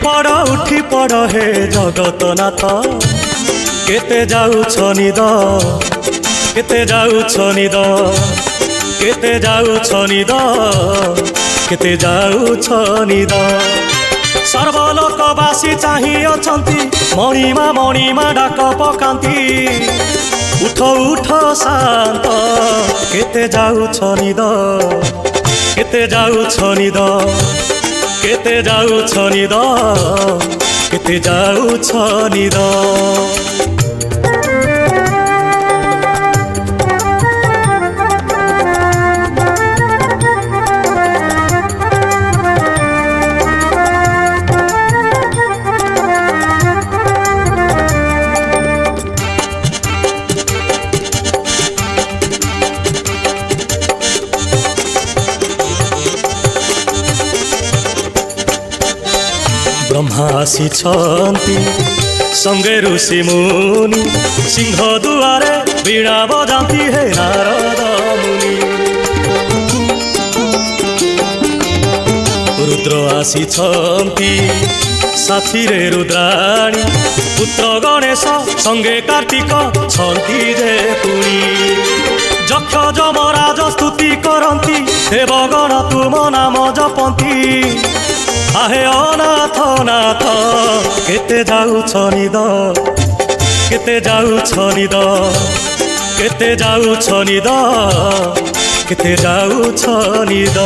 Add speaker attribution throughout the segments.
Speaker 1: उठी पड़ हे जगतनाथ केते जाउछ निद केते जाउछ निद केते जाउछ निद केते जाउछ निद सर्वलोकवासी चाहि अछंती मणिमा डाक पकांती उठ उठ शांत केते जाउछ निद केते जाउछ निद केते जाउछ निद केते जाउछ निद ब्रह्मा आसिछन्ति संगे ऋषि मुनि सिंह दुआरे वीणा बजाती हे नारद मुनि रुद्र आसिछन्ति साथी रे रुद्राणी पुत्र गणेश संगे कार्तिक छन्ति जे पुणी जक्ष जमराज स्तुति करन्ति देवगण तुम नाम जपन्ति आहे अनाथ नाथ केते जाउछ निद केते जाउछ निद केते जाउछ निद केते जाउछ निद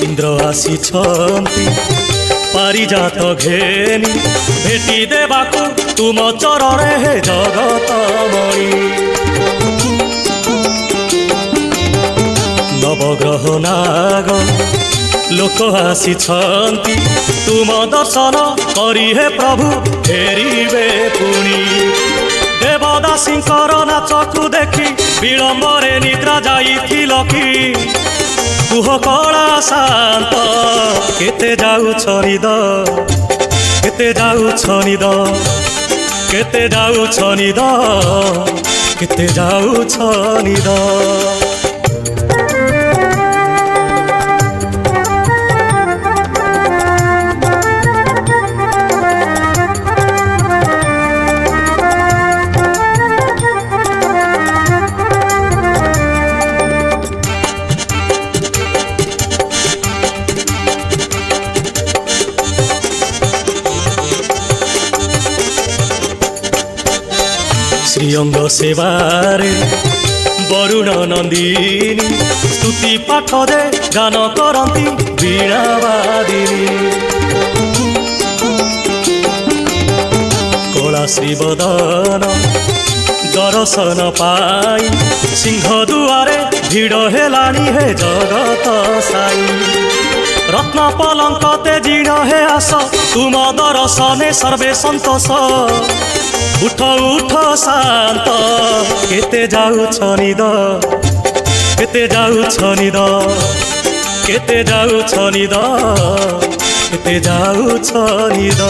Speaker 1: इंद्र आसिछन्ति पारिजात घेनी भेटी देबाकु तुम चरणे हे जगत मणि नवग्रह नाग लोक आसिछन्ति तुम दर्शन करी हे प्रभु फेरिबे पुणी देवदासींकर नाचकु देखी विलंबरे निद्रा जाइथिल कि कुह कला शांत केते जाउछ निद केते जाउछ निद केते जाउछ निद केते जाउछ निद श्रीअंग सेवारे वरुण नंदिनी स्तुति पाठ दे गान करती वीणावादिनी कला श्रीवदन दर्शन पाई सिंह दुआरे भिड़ हेलाणी हे जगत साई रत्न पलंक तेजिण हे आस तुम दर्शने सर्वे संतोष उठ उठ शांत केते जाउछ निद केते जाउछ निद केते जाउछ निद केते जाउछ निद।